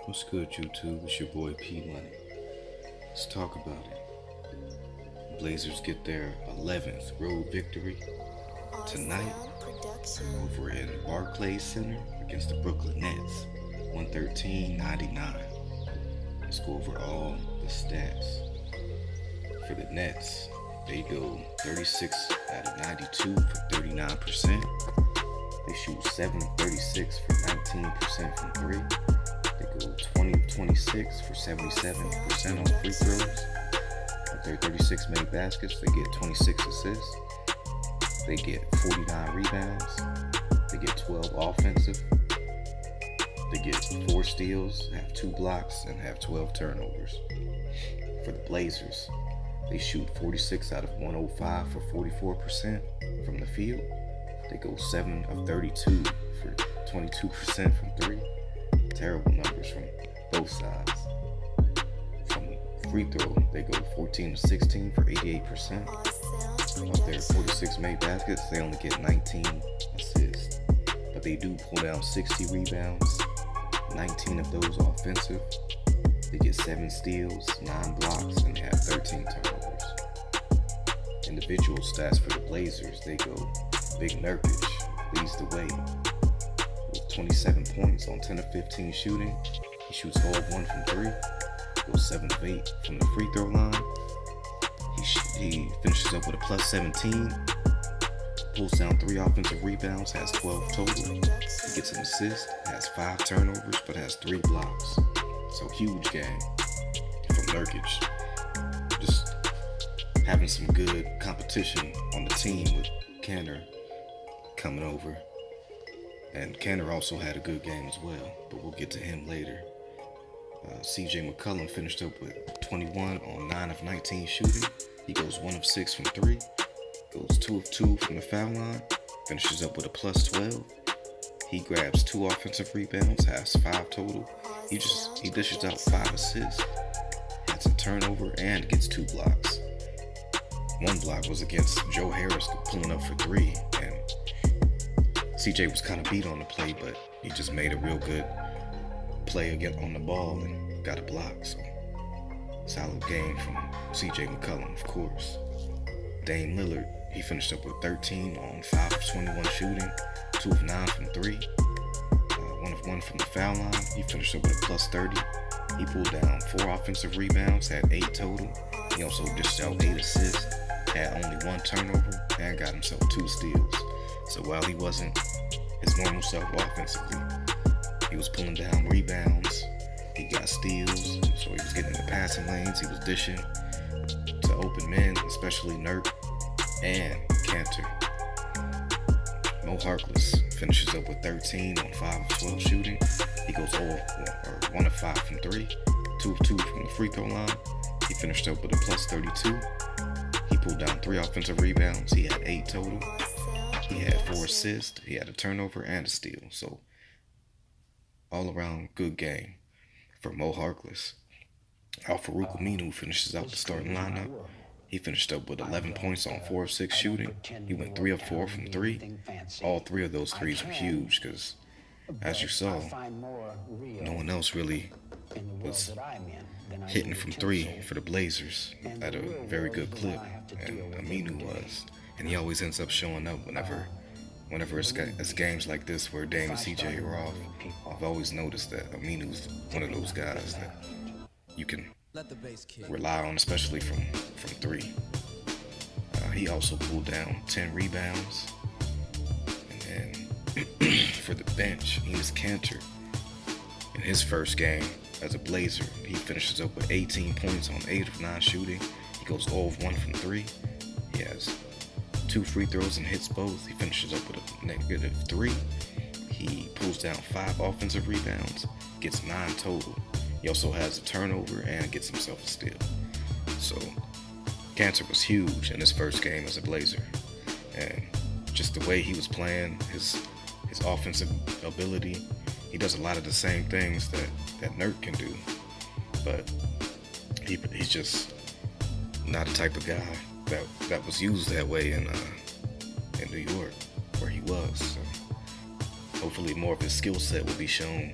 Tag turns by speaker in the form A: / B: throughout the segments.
A: What's good, YouTube? It's your boy P Money. Let's talk about it. Blazers get their 11th road victory tonight over in Barclays Center against the Brooklyn Nets, 113-99. Let's go over all the stats. For the Nets, they go 36 out of 92 for 39%. They shoot 7 of 36 for 19% from 3. They go 20 of 26 for 77% on free throws. Of their 36 made baskets, they get 26 assists. They get 49 rebounds. They get 12 offensive. They get 4 steals, have 2 blocks, and have 12 turnovers. For the Blazers, they shoot 46 out of 105 for 44% from the field. They go 7 of 32 for 22% from 3. Terrible numbers from both sides. From free throw, they go 14 of 16 for 88%. Of their 46 made baskets, they only get 19 assists. But they do pull down 60 rebounds, 19 of those offensive. They get 7 steals, 9 blocks, and have 13 turnovers. Individual stats for the Blazers, they go Big Nurkic leads the way with 27 points on 10 of 15 shooting. He shoots all of 1 from 3, goes 7 of 8 from the free throw line. He finishes up with a plus 17, pulls down 3 offensive rebounds, has 12 total. He gets an assist, has 5 turnovers, but has 3 blocks. So huge game from Nurkic. Just having some good competition on the team with Kanter coming over. And Kanter also had a good game as well, but we'll get to him later. CJ McCollum finished up with 21 on 9 of 19 shooting. He goes 1 of 6 from 3, goes 2 of 2 from the foul line, finishes up with a plus 12. He grabs 2 offensive rebounds, has 5 total. He dishes out 5 assists, has a turnover, and gets 2 blocks. 1 block was against Joe Harris pulling up for 3, and CJ was kind of beat on the play, but he just made a real good play again on the ball and got a block. So solid game from CJ McCollum, of course. Dame Lillard, he finished up with 13 on 5 of 21 shooting, 2 of 9 from 3, 1 of 1 from the foul line. He finished up with a plus 30. He pulled down 4 offensive rebounds, had 8 total. He also dished out 8 assists, had only 1 turnover, and got himself 2 steals. So while he wasn't his normal self offensively, he was pulling down rebounds, he got steals, so he was getting in the passing lanes, he was dishing to open men, especially Nurk and Kanter. Mo Harkless finishes up with 13 on 5 of 12 shooting. He goes 1 of 5 from 3, 2 of 2 from the free throw line. He finished up with a plus 32. He pulled down 3 offensive rebounds. He had 8 total. He had 4 assists. He had a turnover and a steal. So all around good game for Mo Harkless. Al-Farouq Aminu finishes out the starting lineup. He finished up with 11 points on 4 of 6 shooting. He went 3 of 4 from 3. All 3 of those threes were huge because, as you saw, no one else really was hitting from 3 for the Blazers at a very good clip, and Aminu was. And he always ends up showing up whenever it's games like this where Dame and CJ are off. I've always noticed that Aminu's one of those guys that you can rely on, especially from 3. He also pulled down 10 rebounds. And then for the bench, Enes Kanter, in his first game as a Blazer, he finishes up with 18 points on 8 of 9 shooting. He goes 0 of 1 from 3. He has 2 free throws and hits both. He finishes up with a negative 3. He pulls down 5 offensive rebounds, gets 9 total. He also has a turnover and gets himself a steal. So Kanter was huge in his first game as a Blazer. And just the way he was playing, his offensive ability, he does a lot of the same things that Nurk can do. But he's just not a type of guy that was used that way in New York, where he was. So hopefully more of his skill set will be shown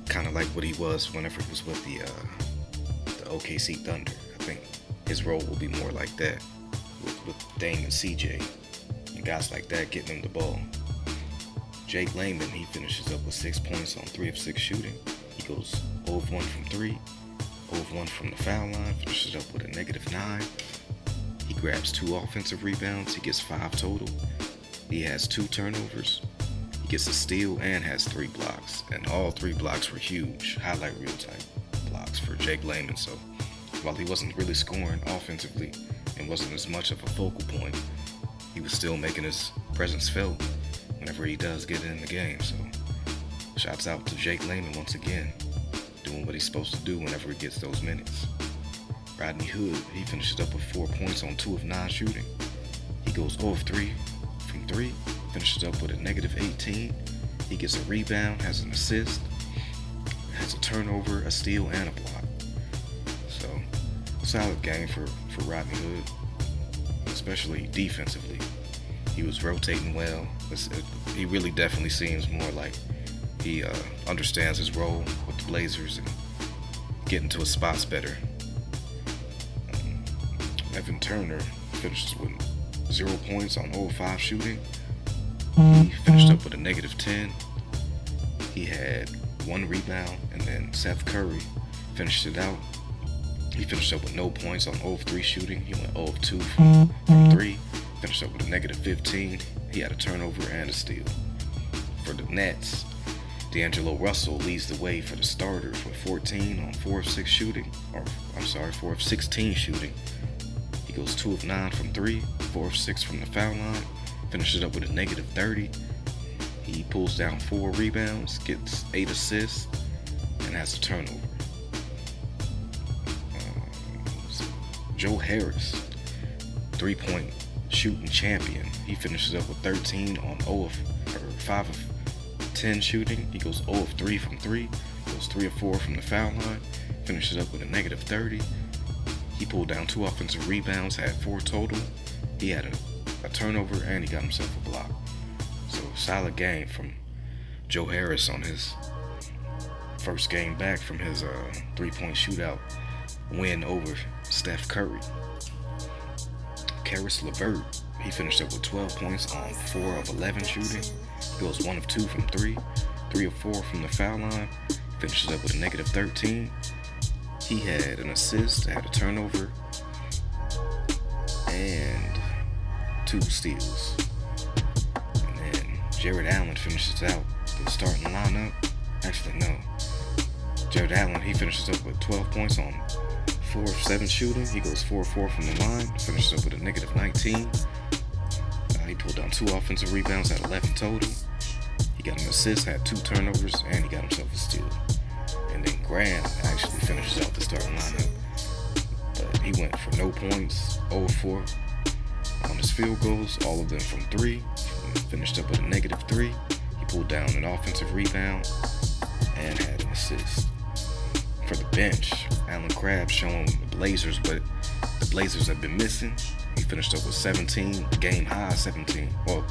A: kind of like what he was whenever he was with the OKC Thunder. I think his role will be more like that with Dame and CJ and guys like that getting him the ball. Jake Layman, he finishes up with 6 points on 3 of 6 shooting. He goes 0 of 1 from 3, 0 of 1 from the foul line, finishes up with a -9. He grabs 2 offensive rebounds. He gets 5 total. He has 2 turnovers. He gets a steal and has 3 blocks. And all 3 blocks were huge, highlight reel type blocks for Jake Layman. So while he wasn't really scoring offensively and wasn't as much of a focal point, he was still making his presence felt whenever he does get in the game. So shouts out to Jake Layman once again, doing what he's supposed to do whenever he gets those minutes. Rodney Hood, he finishes up with 4 points on 2 of 9 shooting. He goes 0 of 3 from 3, finishes up with a -18. He gets a rebound, has an assist, has a turnover, a steal, and a block. So, solid game for Rodney Hood, especially defensively. He was rotating well. He really definitely seems more like he understands his role with the Blazers and getting to his spots better. Evan Turner finishes with 0 points on 0 of 5 shooting. He finished up with a -10. He had 1 rebound, and then Seth Curry finished it out. He finished up with no points on 0 of 3 shooting. He went 0 of 2 from 3. Finished up with a -15. He had a turnover and a steal. For the Nets, D'Angelo Russell leads the way for the starters with 14 on 4 of 6 shooting. 4 of 16 shooting. He goes 2 of 9 from 3, 4 of 6 from the foul line. Finishes up with a -30. He pulls down 4 rebounds, gets 8 assists, and has a turnover. Joe Harris, 3-point shooting champion. He finishes up with 13 on 5 of 10 shooting. He goes 0 of 3 from 3, goes 3 of 4 from the foul line, finishes up with a -30. He pulled down 2 offensive rebounds, had 4 total. He had a turnover, and he got himself a block. So solid game from Joe Harris on his first game back from his 3-point shootout win over Steph Curry. Karis LeVert, he finished up with 12 points on 4 of 11 shooting. He goes 1 of 2 from 3, 3 of 4 from the foul line, finishes up with a -13. He had an assist, had a turnover, and 2 steals. And then Jared Allen finishes out the starting lineup. Actually, no. Jared Allen, he finishes up with 12 points on 4 of 7 shooting. He goes 4 of 4 from the line, finishes up with a -19. He pulled down 2 offensive rebounds, had 11 total. He got an assist, had 2 turnovers, and he got himself a steal. And then Graham actually finishes out the starting lineup. But he went for no points, 0 of 4 on his field goals, all of them from 3. He finished up with a -3. He pulled down an offensive rebound and had an assist. For the bench, Allen Crabbe showing the Blazers what the Blazers have been missing. He finished up with 17, team high 17 on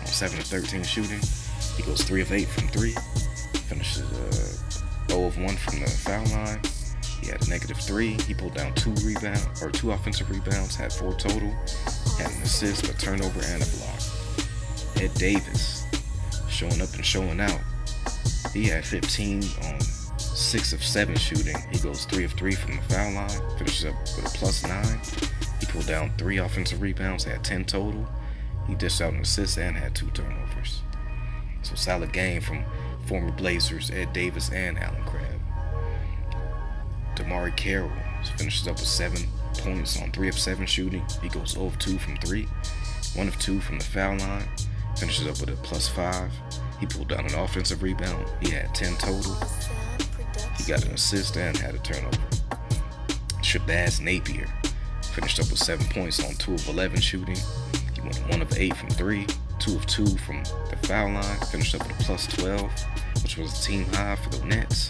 A: 7 of 13 shooting. He goes 3 of 8 from 3. Finishes 0 of 1 from the foul line. He had a -3. He pulled down 2 offensive rebounds, had 4 total, had an assist, a turnover, and a block. Ed Davis showing up and showing out. He had 15 on 6 of 7 shooting. He goes 3 of 3 from the foul line, finishes up with a +9. He pulled down 3 offensive rebounds, had 10 total. He dished out an assist and had 2 turnovers. So solid game from former Blazers Ed Davis and Allen Crabbe. Damari Carroll finishes up with 7 points on 3 of 7 shooting. He goes 0 of 2 from 3, 1 of 2 from the foul line, finishes up with a +5. He pulled down an offensive rebound. He had 10 total. He got an assist and had a turnover. Shabazz Napier finished up with 7 points on 2 of 11 shooting. He went 1 of 8 from 3, 2 of 2 from the foul line, finished up with a +12, which was a team high for the Nets.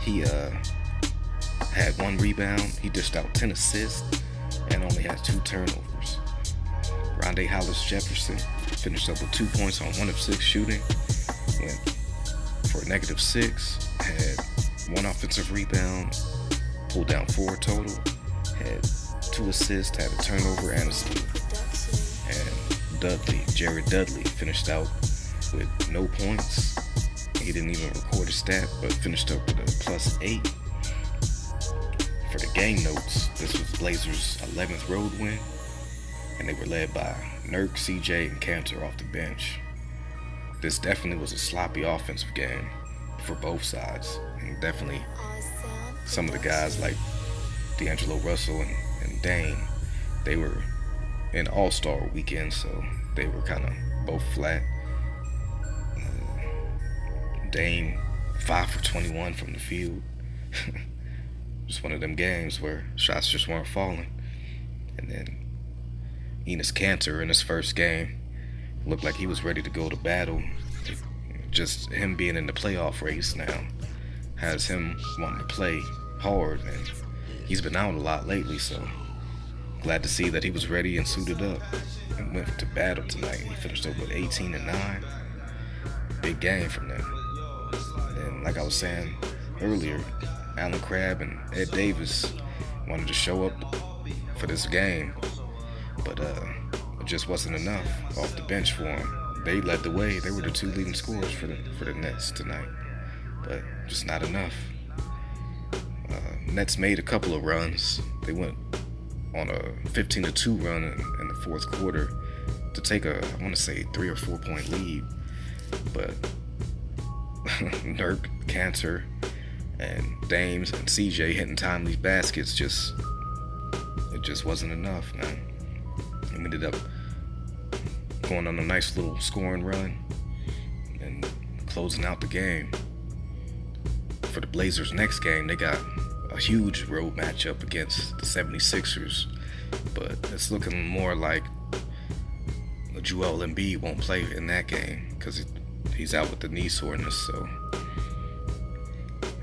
A: He had 1 rebound. He dished out 10 assists and only had 2 turnovers. Rondae Hollis Jefferson finished up with 2 points on 1 of 6 shooting. Went -6, had 1 offensive rebound, pulled down 4 total, had 2 assists, had a turnover and a steal. And Jared Dudley finished out with no points. He didn't even record a stat, but finished up with a +8. For the game notes, this was Blazers' 11th road win, and they were led by Nurkic, CJ, and Kanter off the bench. This definitely was a sloppy offensive game for both sides, and definitely some of the guys like D'Angelo Russell and Dame, they were in All-Star weekend, so they were kind of both flat. Dame 5 for 21 from the field. Just one of them games where shots just weren't falling. And then Enes Kanter in his first game looked like he was ready to go to battle. Just him being in the playoff race now has him wanting to play hard, and he's been out a lot lately, so glad to see that he was ready and suited up and went to battle tonight. He finished up with 18 and 9. Big game from them. And like I was saying earlier, Allen Crabbe and Ed Davis wanted to show up for this game, but it just wasn't enough off the bench for them. They led the way. They were the 2 leading scorers for the Nets tonight, but just not enough. Nets made a couple of runs. They went on a 15-2 run in the 4th quarter to take I want to say 3 or 4 point lead, but Nurk, Kanter, and Dames and CJ hitting timely baskets it just wasn't enough, man. And we ended up going on a nice little scoring run and closing out the game. For the Blazers' next game, they got a huge road matchup against the 76ers, but it's looking more like Joel Embiid won't play in that game because he's out with the knee soreness. So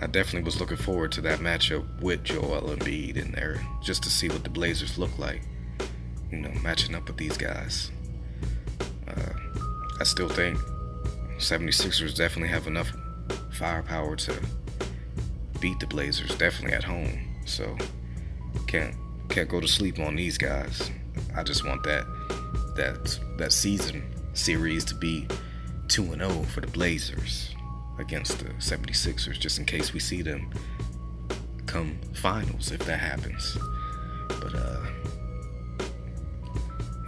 A: I definitely was looking forward to that matchup with Joel Embiid in there, just to see what the Blazers look like, matching up with these guys. I still think 76ers definitely have enough firepower to beat the Blazers, definitely at home. So can't go to sleep on these guys. I just want that season series to be 2-0 for the Blazers against the 76ers, just in case we see them come finals, if that happens. But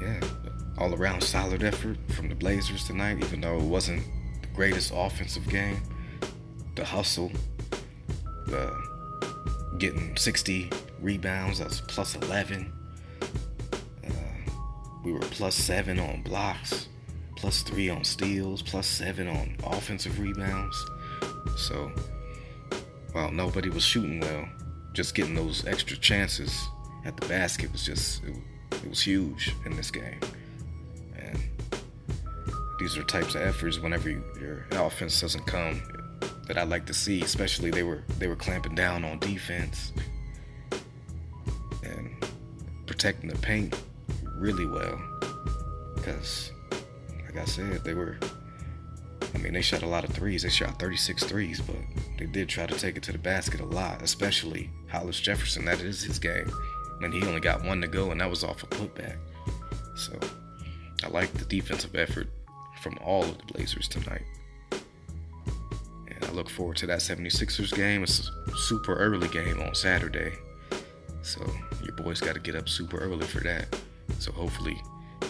A: yeah, all around solid effort from the Blazers tonight, even though it wasn't the greatest offensive game. The hustle, getting 60 rebounds, that's +11. We were +7 on blocks, +3 on steals, +7 on offensive rebounds. So while nobody was shooting well, just getting those extra chances at the basket was it was huge in this game. And these are types of efforts whenever your offense doesn't come that I like to see. Especially they were clamping down on defense and protecting the paint really well, because like I said, they shot a lot of threes. They shot 36 threes, but they did try to take it to the basket a lot, especially Hollis Jefferson. That is his game, and he only got 1 to go, and that was off a putback. So I like the defensive effort from all of the Blazers tonight, and I look forward to that 76ers game. It's a super early game on Saturday, so your boys got to get up super early for that. So hopefully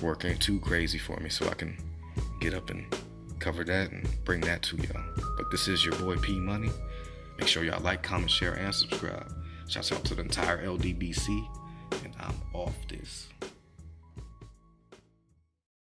A: work ain't too crazy for me, so I can get up and cover that and bring that to y'all. But this is your boy P Money. Make sure y'all like, comment, share, and subscribe. Shouts out to the entire LDBC, and I'm off this.